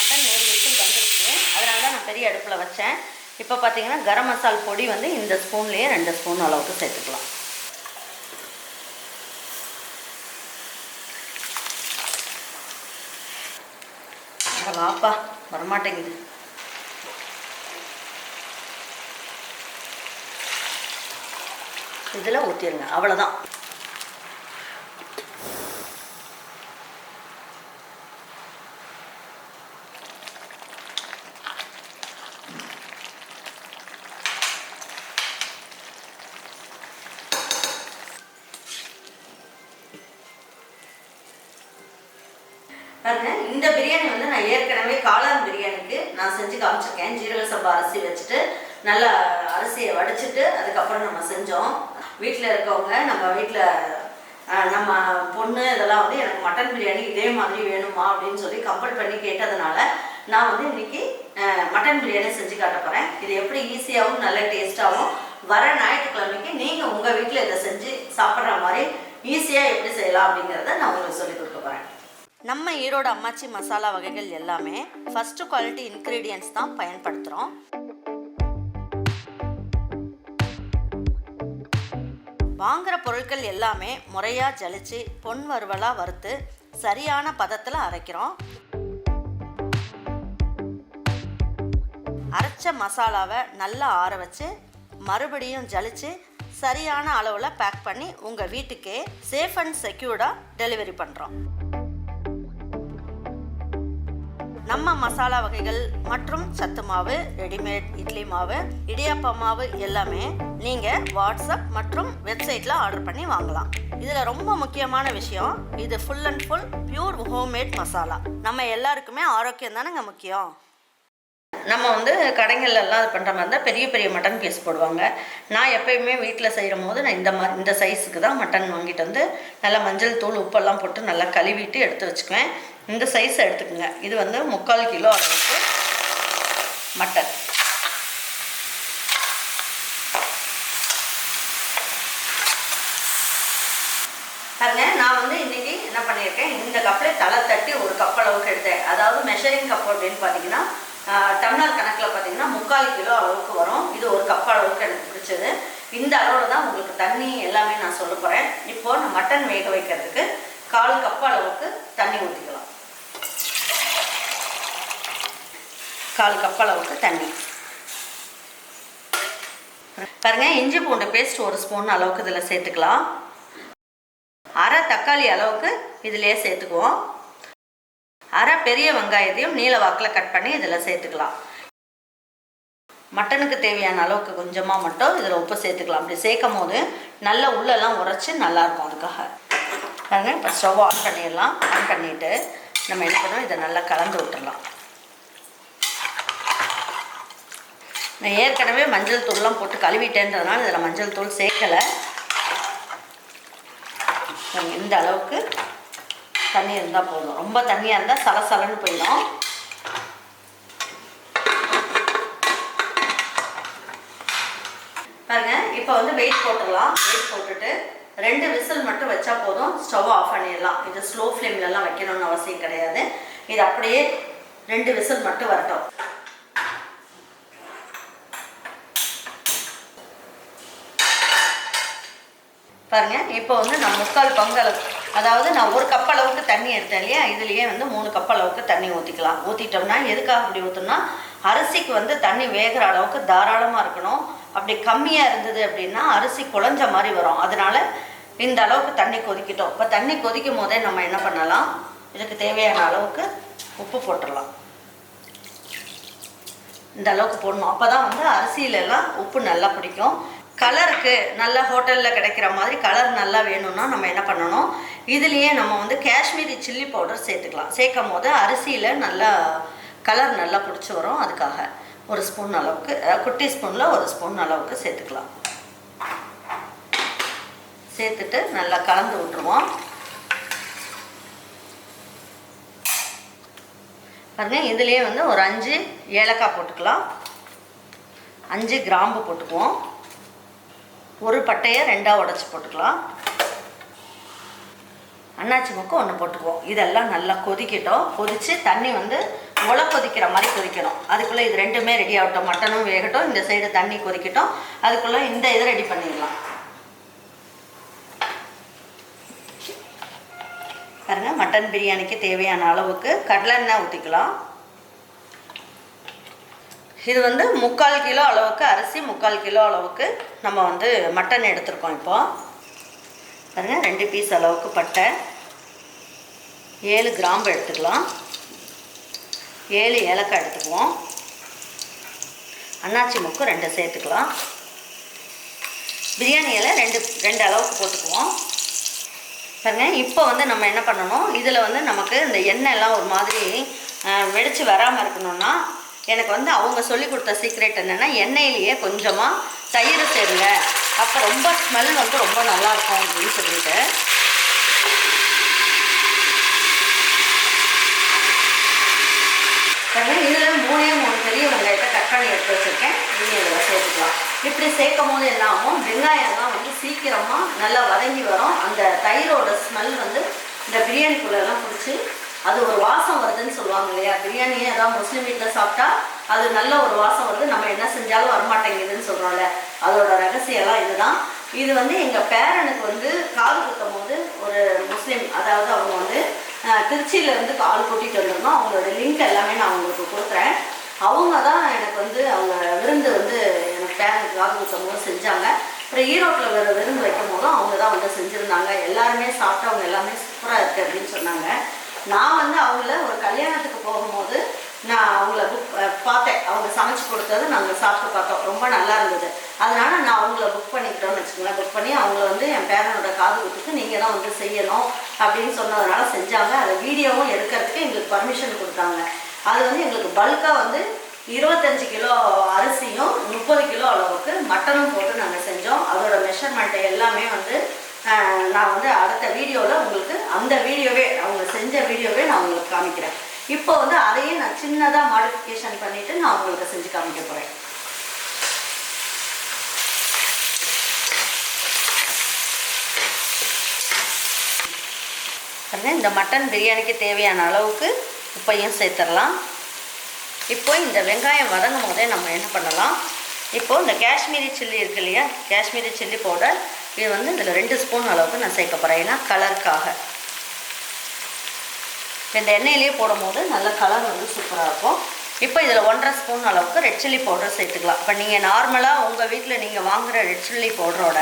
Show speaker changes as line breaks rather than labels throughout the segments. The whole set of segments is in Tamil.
மட்டன் ஒரு விசில் வந்துருச்சு, அதனால தான் நான் பெரிய அடுப்பில் வச்சேன். இப்போ பார்த்தீங்கன்னா கரம் மசால் பொடி வந்து இந்த ஸ்பூன்லேயே 2 ஸ்பூன் அளவுக்கு சேர்த்துக்கலாம். வாப்பா வரமாட்டேங்குது. இதில் ஊற்றிடுங்க, அவ்வளோதான். பாருங்க, இந்த பிரியாணி வந்து நான் ஏற்கனவே காளான் பிரியாணிக்கு நான் செஞ்சு காமிச்சிருக்கேன். ஜீரக சம்பா அரிசி வச்சுட்டு நல்லா அரிசியை வடிச்சிட்டு அதுக்கப்புறம் நம்ம செஞ்சோம். வீட்டில் இருக்கவங்க, நம்ம வீட்டில் நம்ம பொண்ணு இதெல்லாம் வந்து எனக்கு மட்டன் பிரியாணி இதே மாதிரி வேணுமா அப்படின்னு சொல்லி கம்பல் பண்ணி கேட்டதுனால நான் வந்து இன்னைக்கு மட்டன் பிரியாணி செஞ்சு காட்ட போகிறேன். இது எப்படி ஈஸியாகவும் நல்ல டேஸ்ட்டாகவும் வர ஞாயிற்றுக்கிழமைக்கு நீங்கள் உங்கள் வீட்டில் இதை செஞ்சு சாப்பிட்ற மாதிரி ஈஸியாக எப்படி செய்யலாம் அப்படிங்கிறத நான் உங்களுக்கு சொல்லிக் கொடுக்க போகிறேன். நம்ம ஈரோடு அம்மாச்சி மசாலா வகைகள் எல்லாமே ஃபஸ்ட்டு குவாலிட்டி இன்க்ரீடியன்ட்ஸ் தான் பயன்படுத்துகிறோம். வாங்குகிற பொருட்கள் எல்லாமே முறையாக ஜலிச்சு பொன் வறுவலாக வறுத்து சரியான பதத்தில் அரைக்கிறோம். அரைச்ச மசாலாவை நல்லா ஆற வச்சு மறுபடியும் ஜலிச்சு சரியான அளவில் பேக் பண்ணி உங்கள் வீட்டுக்கே சேஃப் அண்ட் செக்யூர்டாக டெலிவரி பண்ணுறோம். நம்ம மசாலா வகைகள் மற்றும் சத்து மாவு, ரெடிமேட் இட்லி மாவு, இடியாப்ப மாவு எல்லாமே நீங்கள் வாட்ஸ்அப் மற்றும் வெப்சைட்டில் ஆர்டர் பண்ணி வாங்கலாம். இதில் ரொம்ப முக்கியமான விஷயம், இது full and full pure homemade masala. நம்ம எல்லாருக்குமே ஆரோக்கியம் தானேங்க முக்கியம். நம்ம வந்து கடைகள்லாம் அது பண்ணுற மாதிரி தான் பெரிய பெரிய மட்டன் பீஸ் போடுவாங்க. நான் எப்பயுமே வீட்டில் செய்கிற போது நான் இந்த சைஸுக்கு தான் மட்டன் வாங்கிட்டு வந்து நல்லா மஞ்சள் தூள் உப்பெல்லாம் போட்டு நல்லா கழுவிட்டு எடுத்து வச்சுக்குவேன். இந்த சைஸ் எடுத்துக்கோங்க. இது வந்து 3/4 கிலோ அளவுக்கு மட்டன். பாருங்க, நான் வந்து இன்னைக்கு என்ன பண்ணியிருக்கேன், இந்த கப்பில் தலை தட்டி 1 கப் அளவுக்கு எடுத்தேன். அதாவது மெஷரிங் கப் அப்படின்னு பார்த்தீங்கன்னா டம்ளர் கணக்கில் பார்த்தீங்கன்னா 3/4 கிலோ அளவுக்கு வரும். இது 1 கப் அளவுக்கு எனக்கு பிடிச்சது. இந்த அளவில் தான் உங்களுக்கு தண்ணி எல்லாமே நான் சொல்ல போகிறேன். இப்போது நான் மட்டன் வேக வைக்கிறதுக்கு 1/4 கப் அளவுக்கு தண்ணி ஊற்றிக்கலாம். 1/4 கப் அளவுக்கு தண்ணி. பாருங்க, இஞ்சி பூண்டு பேஸ்ட் 1 ஸ்பூன் அளவுக்கு இதில் சேர்த்துக்கலாம். அரை தக்காளி அளவுக்கு இதிலே சேர்த்துக்குவோம். அரை பெரிய வெங்காயத்தையும் நீல வாக்கில் கட் பண்ணி இதில் சேர்த்துக்கலாம். மட்டனுக்கு தேவையான அளவுக்கு கொஞ்சமாக மட்டும் இதில் உப்பு சேர்த்துக்கலாம். அப்படி சேர்க்கும் போது நல்லா உள்ளெல்லாம் உரைச்சி நல்லாயிருக்கும். அதுக்காக பாருங்க, இப்போ ஸ்டவ் ஆன் பண்ணிடலாம். ஆன் பண்ணிவிட்டு நம்ம என்ன பண்ணுவோம், இதை நல்லா கலந்து விட்டுடலாம். நான் ஏற்கனவே மஞ்சள் தூள்லாம் போட்டு கழுவிட்டேன்றதுனால இதில் மஞ்சள் தூள் சேர்க்கலை. இந்த அளவுக்கு தண்ணி இருந்தால் போதும். ரொம்ப தண்ணியாக இருந்தால் சலசலன்னு போயிடும். பாருங்க, இப்போ வந்து வெயிட் போட்டுடலாம். வெயிட் போட்டுட்டு 2 விசில் மட்டும் வச்சா போதும். ஸ்டவ் ஆஃப் பண்ணிடலாம். இது ஸ்லோ ஃப்ளேம்லலாம் வைக்கணும்னு அவசியம் கிடையாது. இது அப்படியே 2 விசில் மட்டும் வரட்டும். பாருங்க, இப்போ வந்து நான் 3/4 பங்கு அளவுக்கு, அதாவது நான் 1 கப் அளவுக்கு தண்ணி எடுத்தேன் இல்லையா, இதுலேயே வந்து 3 கப் அளவுக்கு தண்ணி ஊற்றிக்கலாம். ஊற்றிட்டோம்னா எதுக்காக அப்படி ஊற்றணும்னா, அரிசிக்கு வந்து தண்ணி வேகிற அளவுக்கு தாராளமாக இருக்கணும். அப்படி கம்மியாக இருந்தது அப்படின்னா அரிசி குழஞ்ச மாதிரி வரும். அதனால இந்த அளவுக்கு தண்ணி கொதிக்கிட்டோம். இப்போ தண்ணி கொதிக்கும் போதே நம்ம என்ன பண்ணலாம், இதுக்கு தேவையான அளவுக்கு உப்பு போட்டுடலாம். இந்த அளவுக்கு போடணும். அப்போ தான் வந்து அரிசியிலலாம் உப்பு நல்லா பிடிக்கும். கலருக்கு நல்லா ஹோட்டலில் கிடைக்கிற மாதிரி கலர் நல்லா வேணும்னா நம்ம என்ன பண்ணணும், இதுலேயே நம்ம வந்து காஷ்மீரி சில்லி பவுடர் சேர்த்துக்கலாம். சேர்க்கும் போது அரிசியில் நல்லா கலர் நல்லா பிடிச்சி வரும். அதுக்காக 1 ஸ்பூன் அளவுக்கு, குட்டி ஸ்பூனில் 1 ஸ்பூன் அளவுக்கு சேர்த்துக்கலாம். சேர்த்துட்டு நல்லா கலந்து விட்டுருவோம். பாருங்க, இதுலேயே வந்து ஒரு 5 ஏலக்காய் போட்டுக்கலாம். 5 கிராம்பு போட்டுக்குவோம். 1 பட்டையை 2ஆக உடச்சி போட்டுக்கலாம். அன்னாச்சி மொக்கு 1 போட்டுக்குவோம். இதெல்லாம் நல்லா கொதிக்கிட்டோம். கொதித்து தண்ணி வந்து உலை கொதிக்கிற மாதிரி கொதிக்கணும். அதுக்குள்ளே இது ரெண்டுமே ரெடி ஆகட்டும். மட்டனும் வேகட்டும், இந்த சைடு தண்ணி கொதிக்கட்டும். அதுக்குள்ளே இந்த இதை ரெடி பண்ணிடலாம். பாருங்க, மட்டன் பிரியாணிக்கு தேவையான அளவுக்கு கடலெண்ணெய் ஊற்றிக்கலாம். இது வந்து 3/4 கிலோ அளவுக்கு அரிசி, 3/4 கிலோ அளவுக்கு நம்ம வந்து மட்டன் எடுத்துருக்கோம். இப்போ பாருங்க, 2 பீஸ் அளவுக்கு பட்டை, 7 கிராம்பு எடுத்துக்கலாம், 7 ஏலக்காய் எடுத்துக்குவோம், அன்னாச்சி மூக்கு 2 சேர்த்துக்கலாம், பிரியாணி இலை 2 அளவுக்கு போட்டுக்குவோம். பாருங்க, இப்போ வந்து நம்ம என்ன பண்ணணும், இதில் வந்து நமக்கு இந்த எண்ணெய் எல்லாம் ஒரு மாதிரி வெடித்து வராமல் இருக்கணும்னா, எனக்கு வந்து அவங்க சொல்லி கொடுத்த சீக்ரெட் என்னென்னா, எண்ணெயிலேயே கொஞ்சமாக தயிர் சேருங்க, அப்போ ரொம்ப ஸ்மெல் வந்து ரொம்ப நல்லாயிருக்கும் அப்படின்னு சொல்லிட்டு. இதில் 3 பெரிய வெங்காயத்தை கட் பண்ணி எடுத்து வச்சுருக்கேன். நீங்கள் இதில் சேர்த்துக்கலாம். இப்படி சேர்க்கும் போது என்ன ஆகும், வெங்காயம்லாம் வந்து சீக்கிரமாக நல்லா வதங்கி வரும். அந்த தயிரோட ஸ்மெல் வந்து இந்த பிரியாணிக்குள்ளெல்லாம் பிடிச்சி அது ஒரு வாசம் வருதுன்னு சொல்லுவாங்க இல்லையா. பிரியாணியே அதான் முஸ்லீம் வீட்டில் சாப்பிட்டா அது நல்ல ஒரு வாசம் வருது, நம்ம என்ன செஞ்சாலும் வரமாட்டேங்குதுன்னு சொல்கிறோம்ல, அதோட ரகசியம்லாம் இதுதான். இது வந்து எங்கள் பேரனுக்கு வந்து காது குத்தும் போது ஒரு முஸ்லீம், அதாவது அவங்க வந்து திருச்சியிலேருந்து கால் கூட்டிகிட்டு வந்திருந்தோம். அவங்களோட லிங்க் எல்லாமே நான் உங்களுக்கு கொடுக்குறேன். அவங்க தான் எனக்கு வந்து அவங்க விருந்து வந்து எனக்கு பேரனுக்கு காது குத்தும் போது செஞ்சாங்க. அப்புறம் ஈரோட்டில் வேறு விருந்து வைக்கும் போதும் அவங்க தான் வந்து செஞ்சுருந்தாங்க. எல்லாருமே சாப்பிட்டு அவங்க எல்லாமே சூப்பராக இருக்குது அப்படின்னு சொன்னாங்க. நான் வந்து அவங்கள ஒரு கல்யாணத்துக்கு போகும்போது நான் அவங்கள பார்த்தேன். அவங்க சமைச்சு கொடுத்தது நாங்கள் சாப்பிட்டு பார்த்தோம், ரொம்ப நல்லா இருந்தது. அதனால் நான் அவங்கள புக் பண்ணிக்கிட்டோன்னு வச்சுக்கோங்களேன். புக் பண்ணி அவங்கள வந்து என் பேரனோட காது குத்துக்கு நீங்கள் தான் வந்து செய்யணும் அப்படின்னு சொன்னதுனால செஞ்சாங்க. அதை வீடியோவும் எடுக்கிறதுக்கு எங்களுக்கு பர்மிஷன் கொடுத்தாங்க. அது வந்து எங்களுக்கு பல்காக வந்து 25 கிலோ அரிசியும் 30 கிலோ அளவுக்கு மட்டனும் போட்டு நாங்கள் செஞ்சோம். அதோட மெஷர்மெண்ட்டு எல்லாமே வந்து நான் வந்து அடுத்த வீடியோவில் உங்களுக்கு அந்த வீடியோவே, அவங்க செஞ்ச வீடியோவே நான் உங்களுக்கு காமிக்கிறேன். இப்போ வந்து அதையும் நான் சின்னதாக மாடிஃபிகேஷன் பண்ணிவிட்டு நான் உங்களுக்கு செஞ்சு காமிக்க போகிறேன். இந்த மட்டன் பிரியாணிக்கு தேவையான அளவுக்கு உப்பையும் சேர்த்துடலாம். இப்போ இந்த வெங்காயம் வதங்கும் போதே நம்ம என்ன பண்ணலாம், இப்போது இந்த காஷ்மீரி சில்லி இருக்கு இல்லையா, காஷ்மீரி சில்லி பவுடர், இது வந்து இதில் 2 ஸ்பூன் அளவுக்கு நான் சேர்க்க போகிறேன். ஏன்னா கலருக்காக. இந்த எண்ணெயிலேயே போடும்போது நல்ல கலர் வந்து சூப்பராக இருக்கும். இப்போ இதில் 1.5 ஸ்பூன் அளவுக்கு ரெட் சில்லி பவுடர் சேர்த்துக்கலாம். இப்போ நீங்கள் நார்மலாக உங்கள் வீட்டில் நீங்கள் வாங்குகிற ரெட் சில்லி பவுடரோட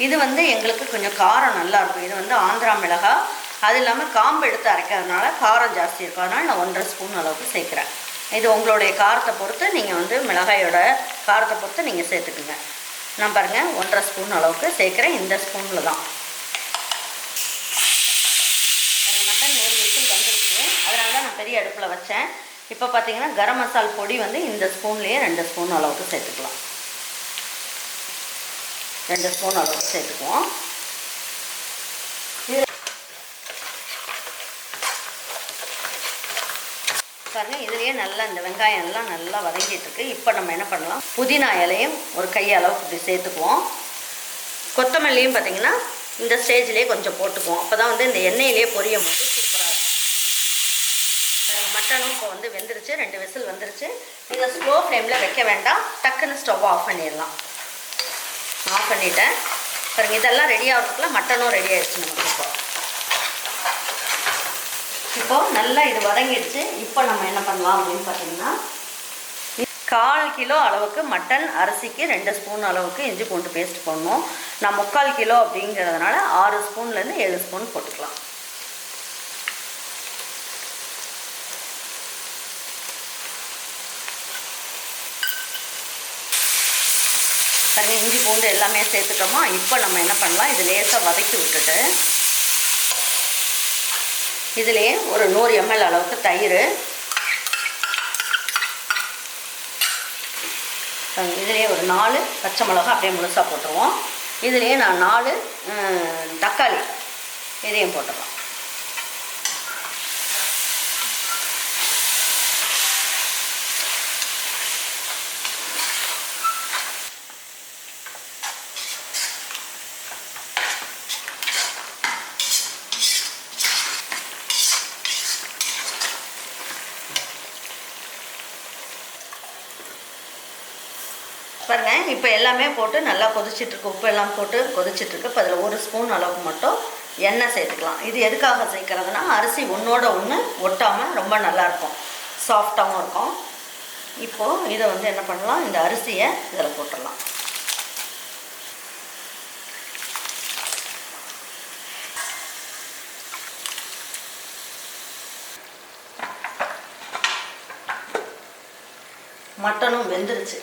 இது வந்து எங்களுக்கு கொஞ்சம் காரம் நல்லாயிருக்கும். இது வந்து ஆந்திரா மிளகாய், அது இல்லாமல் காம்பு எடுத்து அரைக்கிறதுனால காரம் ஜாஸ்தி இருக்கும். அதனால் நான் 1.5 ஸ்பூன் அளவுக்கு சேர்க்குறேன். இது உங்களுடைய காரத்தை பொறுத்து நீங்கள் வந்து மிளகாயோட காரத்தை பொறுத்து நீங்கள் சேர்த்துக்குங்க. நான் பாருங்கள் 1.5 ஸ்பூன் அளவுக்கு சேர்க்குறேன். இந்த ஸ்பூனில் தான் மட்டன் ஒரு விசில் வந்துருச்சு, அதனால தான் நான் பெரிய அடுப்பில் வச்சேன். இப்போ பார்த்தீங்கன்னா கரம் மசால் பொடி வந்து இந்த ஸ்பூன்லேயே 2 ஸ்பூன் அளவுக்கு சேர்த்துக்கலாம். 2 ஸ்பூன் அளவுக்கு சேர்த்துக்குவோம். பாருங்கள், இதுலேயே நல்லா இந்த வெங்காயம் எல்லாம் நல்லா வதங்கிட்டு இருக்கு. இப்போ நம்ம என்ன பண்ணலாம், புதினா இலையும் ஒரு கை அளவுக்கு இப்படி சேர்த்துக்குவோம். கொத்தமல்லியும் பார்த்திங்கன்னா இந்த ஸ்டேஜ்லேயே கொஞ்சம் போட்டுக்குவோம். அப்போ தான் வந்து இந்த எண்ணெயிலேயே பொரியும் போது சூப்பராக இருக்கும். மட்டனும் இப்போ வந்து வெந்துருச்சு, 2 விசில் வந்துருச்சு. இதை ஸ்லோ ஃப்ளேமில் வைக்க வேண்டாம், டக்குன்னு ஸ்டவ் ஆஃப் பண்ணிடலாம். ஆஃப் பண்ணிவிட்டேன். பாருங்கள், இதெல்லாம் ரெடி ஆகிறதுக்குள்ள மட்டனும் ரெடி ஆகிடுச்சு நமக்கு. இப்போ நல்லா இது வதங்கிடுச்சு. இப்போ நம்ம என்ன பண்ணலாம் அப்படின்னு பார்த்தீங்கன்னா, 1/4 கிலோ அளவுக்கு மட்டன் அரிசிக்கு 2 ஸ்பூன் அளவுக்கு இஞ்சி பூண்டு பேஸ்ட் போடணும். நான் 3/4 கிலோ அப்படிங்கிறதுனால 6 ஸ்பூன்லேருந்து 7 ஸ்பூன் போட்டுக்கலாம். இஞ்சி பூண்டு எல்லாமே சேர்த்துட்டோமா. இப்போ நம்ம என்ன பண்ணலாம், இது லேசாக வதக்கி விட்டுட்டு இதுலேயே ஒரு 100 ml அளவுக்கு தயிர், இதுலேயே ஒரு 4 பச்சை மிளகாய் அப்படியே முழுசாக போட்டுருவோம். இதுலேயே நான் 4 தக்காளி இதையும் போட்டுருவோம். பாருங்கள், இப்போ எல்லாமே போட்டு நல்லா கொதிச்சிட்ருக்கு, உப்பு எல்லாம் போட்டு கொதிச்சிட்ருக்கு. இப்போ அதில் 1 ஸ்பூன் அளவுக்கு மட்டும் எண்ணெய் சேர்த்துக்கலாம். இது எதுக்காக சேர்க்குறதுனா அரிசி ஒன்றோட ஒன்று ஒட்டாமல் ரொம்ப நல்லாயிருக்கும், சாஃப்டாகவும் இருக்கும். இப்போது இதை வந்து என்ன பண்ணலாம், இந்த அரிசியை இதில் போட்டுடலாம். மட்டனும் வெந்துருச்சு.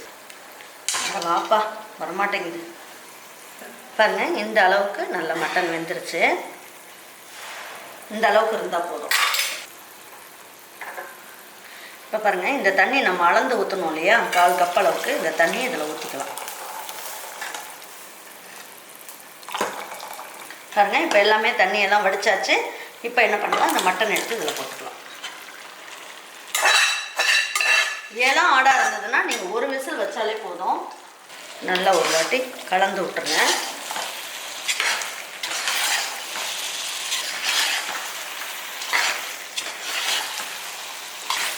வாப்பா வரமாட்டேங்குது பாருங்கள். இந்த அளவுக்கு நல்ல மட்டன் வெந்துருச்சு. இந்த அளவுக்கு இருந்தால் போதும். இப்போ பாருங்கள், இந்த தண்ணி நம்ம அளந்து ஊற்றணும் இல்லையா, 1/4 கப் அளவுக்கு இந்த தண்ணி இதில் ஊற்றிக்கலாம். பாருங்கள், இப்போ எல்லாமே தண்ணியெல்லாம் வடித்தாச்சு. இப்போ என்ன பண்ணலாம், அந்த மட்டன் எடுத்து இதில் போட்டுக்கலாம். ஏலாம் ஆடாக இருந்ததுன்னா நீங்கள் 1 விசில் வச்சாலே போதும். நல்லா ஒரு வாட்டி கலந்து விட்டுருங்க.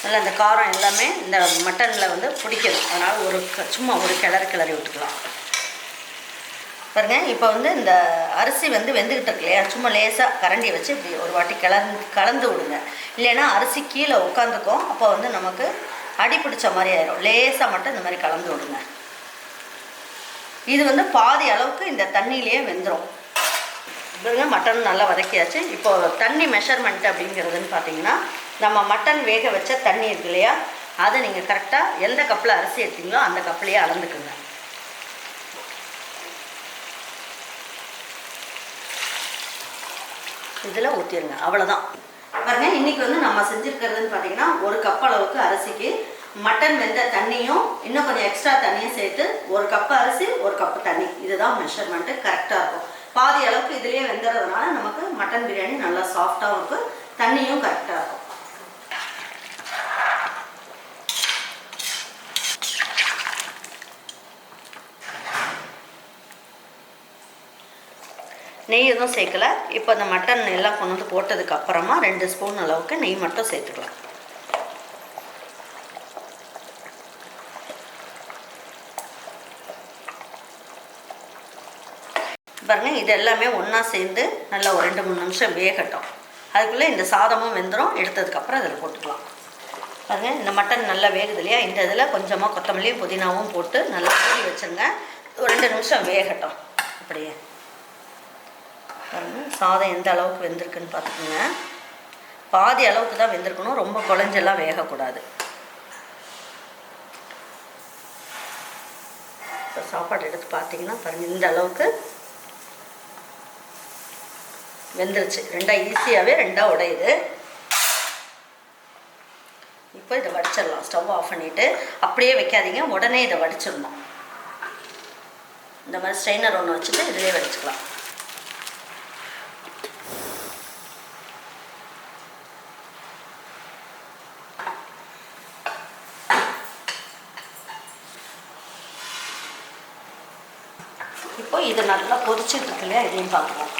நல்லா அந்த காரம் எல்லாமே இந்த மட்டனில் வந்து பிடிக்கணும். அதனால் சும்மா ஒரு கிளறி விட்டுக்கலாம். பாருங்கள், இப்போ வந்து இந்த அரிசி வந்து வெந்துக்கிட்டு இருக்கு இல்லையா, சும்மா லேசாக கரண்டியை வச்சு இப்படி ஒரு வாட்டி கலந்து விடுங்க. இல்லைன்னா அரிசி கீழே உட்காந்துக்கும். அப்போ வந்து நமக்கு அடி பிடிச்ச மாதிரி ஆயிடும். லேசாக மட்டும் இந்த மாதிரி கலந்து விடுங்க. இது வந்து பாதி அளவுக்கு இந்த தண்ணியிலேயே வெந்துடும். பாருங்க, மட்டன் நல்லா வதக்கியாச்சு. இப்போது தண்ணி மெஷர்மெண்ட் அப்படிங்கிறதுன்னு பார்த்தீங்கன்னா, நம்ம மட்டன் வேக வச்ச தண்ணி இருக்கு இல்லையா, அதை நீங்கள் கரெக்டாக எந்த கப்பில் அரிசி எடுத்தீங்களோ அந்த கப்லேயே அளந்துக்குங்க. இதில் ஊற்றிடுங்க, அவ்வளோதான். பாருங்க, இன்றைக்கி வந்து நம்ம செஞ்சுருக்கிறதுன்னு பார்த்தீங்கன்னா 1 கப் அளவுக்கு அரிசிக்கு மட்டன் வெந்த தண்ணியும் இன்னும் கொஞ்சம் எக்ஸ்ட்ரா தண்ணியும் சேர்த்து 1 கப் அரிசி 1 கப் தண்ணி. இதுதான் மெஷர்மெண்ட்டு, கரெக்டாக இருக்கும். பாதி அளவுக்கு இதிலேயே வெந்துறதுனால நமக்கு மட்டன் பிரியாணி நல்லா சாஃப்டாகவும் இருக்கும், தண்ணியும் கரெக்டாக இருக்கும். நெய் எதுவும் சேர்க்கலை. இப்போ அந்த மட்டன் எல்லாம் கொண்டு வந்து போட்டதுக்கு அப்புறமா 2 ஸ்பூன் அளவுக்கு நெய் மட்டும் சேர்த்துக்கலாம். பாருங்கள், இது எல்லாமே ஒன்றா சேர்ந்து நல்லா ஒரு 2-3 நிமிஷம் வேகட்டும். அதுக்குள்ளே இந்த சாதமும் வெந்துடும். எடுத்ததுக்கப்புறம் அதில் போட்டுக்கலாம். பாருங்கள், இந்த மட்டன் நல்லா வேகுது இல்லையா, இந்த இதில் கொஞ்சமாக கொத்தமல்லியும் புதினாவும் போட்டு நல்லா மூடி வச்சுருங்க. ஒரு 2 நிமிஷம் வேகட்டும். அப்படியே பாருங்கள், சாதம் எந்த அளவுக்கு வெந்திருக்குன்னு பார்த்துக்கோங்க. பாதி அளவுக்கு தான் வெந்திருக்கணும், ரொம்ப குழஞ்செல்லாம் வேகக்கூடாது. இப்போ சாப்பாடு எடுத்து பார்த்தீங்கன்னா பாருங்கள், இந்த அளவுக்கு வெந்துருச்சு. 2 ஈஸியாகவே 2 உடையுது. இப்போ இதை வடிச்சிடலாம். ஸ்டவ் ஆஃப் பண்ணிவிட்டு அப்படியே வைக்காதீங்க, உடனே இதை வடிச்சிடணும். இந்த மாதிரி ஸ்ட்ரெயினர் ஒன்று வச்சுட்டு இதிலே வடிச்சுக்கலாம். இப்போ இது நல்லா கொதிச்சுட்டு இருக்கு இல்லையா, இதையும் பார்க்கலாம்.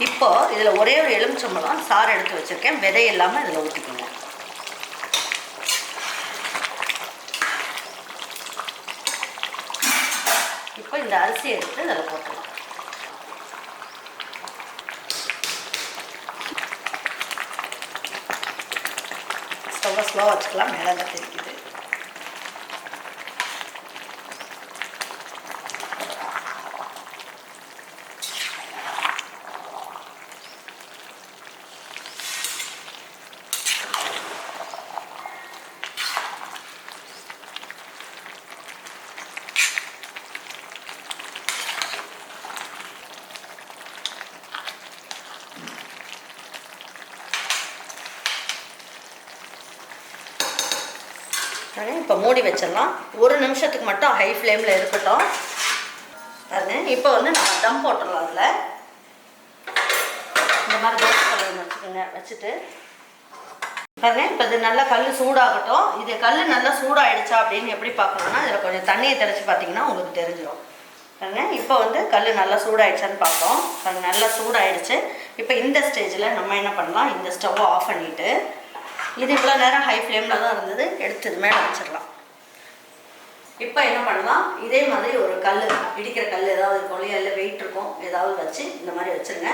இப்போ இதில் ஒரே ஒரு எலுமிச்சம்பழம் சாறு எடுத்து வச்சுருக்கேன், விதை இல்லாமல் இதில் ஊற்றிக்கோங்க. இப்போ இந்த அரிசி எடுத்து இதில் போட்டுக்கலாம். ஸ்டவ்வை ஸ்லோவாக வச்சுக்கலாம், மேலே தான் தெரியுது. இப்போ மூடி வச்சிடலாம். 1 நிமிஷத்துக்கு மட்டும் ஹை ஃப்ளேமில் இருக்கட்டும். அது இப்போ வந்து நம்ம தம் போட்டுடலாம். அதில் இந்த மாதிரி தோசை கல் வச்சுக்கோங்க. வச்சுட்டு பாருங்க, இப்போ இது நல்லா கல் சூடாகட்டும். இது கல் நல்லா சூடாகிடுச்சா அப்படின்னு எப்படி பார்க்கணுன்னா, இதில் கொஞ்சம் தண்ணியை தெளித்து பார்த்தீங்கன்னா உங்களுக்கு தெரிஞ்சிடும். பாருங்க, இப்போ வந்து கல் நல்லா சூடாகிடுச்சான்னு பார்த்தோம். அது நல்லா சூடாகிடுச்சு. இப்போ இந்த ஸ்டேஜில் நம்ம என்ன பண்ணலாம், இந்த ஸ்டவ்வை ஆஃப் பண்ணிவிட்டு, இது இவ்வளோ நேரம் ஹை ஃப்ளேமில் தான் இருந்தது, எடுத்து இது மேலே வச்சிடலாம். இப்போ என்ன பண்ணலாம், இதே மாதிரி ஒரு கல், இடிக்கிற கல் ஏதாவது இருக்கும் இல்லையா, இல்லை வெயிட் இருக்கும், ஏதாவது வச்சு இந்த மாதிரி வச்சுருங்க.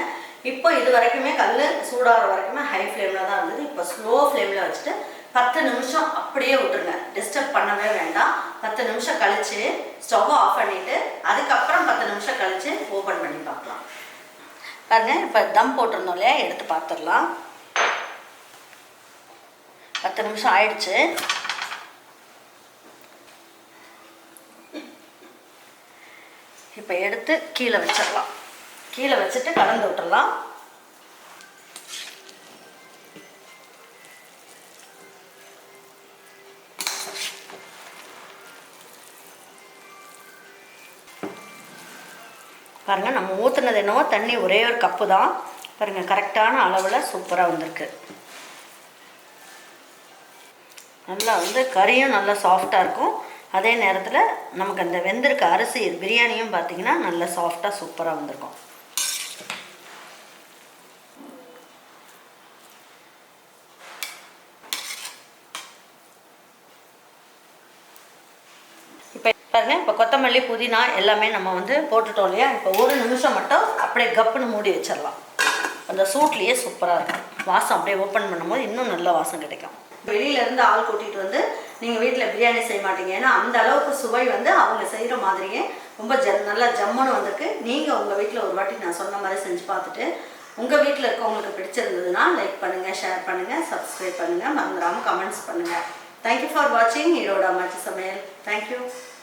இப்போ இது வரைக்குமே கல் சூடாகிற வரைக்குமே ஹை ஃப்ளேமில் தான் இருந்தது. இப்போ ஸ்லோ ஃப்ளேமில் வச்சுட்டு 10 நிமிஷம் அப்படியே விட்டுருங்க, டிஸ்டர்ப் பண்ணவே வேண்டாம். 10 நிமிஷம் கழித்து ஸ்டவ் ஆஃப் பண்ணிவிட்டு அதுக்கப்புறம் 10 நிமிஷம் கழித்து ஓப்பன் பண்ணி பார்க்கலாம். பாருங்க, இப்போ தம் போட்டிருந்தோம் இல்லையா, எடுத்து பார்த்துடலாம். 10 நிமிஷம் ஆயிடுச்சு. இப்போ எடுத்து கீழே வச்சிடலாம். கீழே வச்சுட்டு கலந்து விட்டுடலாம். பாருங்கள், நம்ம ஊற்றுனது என்னவோ தண்ணி ஒரே ஒரு கப்பு தான். பாருங்கள், கரெக்டான அளவில் சூப்பராக வந்திருக்கு. நல்லா கறியும் நல்லா சாஃப்டாக இருக்கும். அதே நேரத்தில் நமக்கு அந்த வெந்திருக்க அரிசி பிரியாணியும் பார்த்திங்கன்னா நல்லா சாஃப்டாக சூப்பராக வந்திருக்கும். இப்போ பாருங்கள், இப்போ கொத்தமல்லி புதினா எல்லாமே நம்ம போட்டுட்டோம் இல்லையா. இப்போ ஒரு நிமிஷம் மட்டும் அப்படியே கப்புன்னு மூடி வச்சிடலாம். அந்த சூட்லேயே சூப்பராக இருக்கும். வாசம் அப்படியே ஓப்பன் பண்ணும்போது இன்னும் நல்ல வாசம் கிடைக்கும். வெளியிலேருந்து ஆள் கூட்டிகிட்டு நீங்கள் வீட்டில் பிரியாணி செய்ய மாட்டீங்க. ஏன்னா அந்த அளவுக்கு சுவை அவங்க செய்கிற மாதிரியே ரொம்ப நல்லா ஜம்முன்னு வந்திருக்கு. நீங்கள் உங்கள் வீட்டில் ஒரு வாட்டி நான் சொன்ன மாதிரி செஞ்சு பார்த்துட்டு உங்கள் வீட்டில் இருக்கவங்களுக்கு பிடிச்சிருந்ததுன்னா லைக் பண்ணுங்கள், ஷேர் பண்ணுங்கள், சப்ஸ்கிரைப் பண்ணுங்கள், மறந்துடாமல் கமெண்ட்ஸ் பண்ணுங்கள். தேங்க்யூ ஃபார் வாட்சிங் ஈரோடு அம்மாச்சி சமையல். தேங்க்யூ.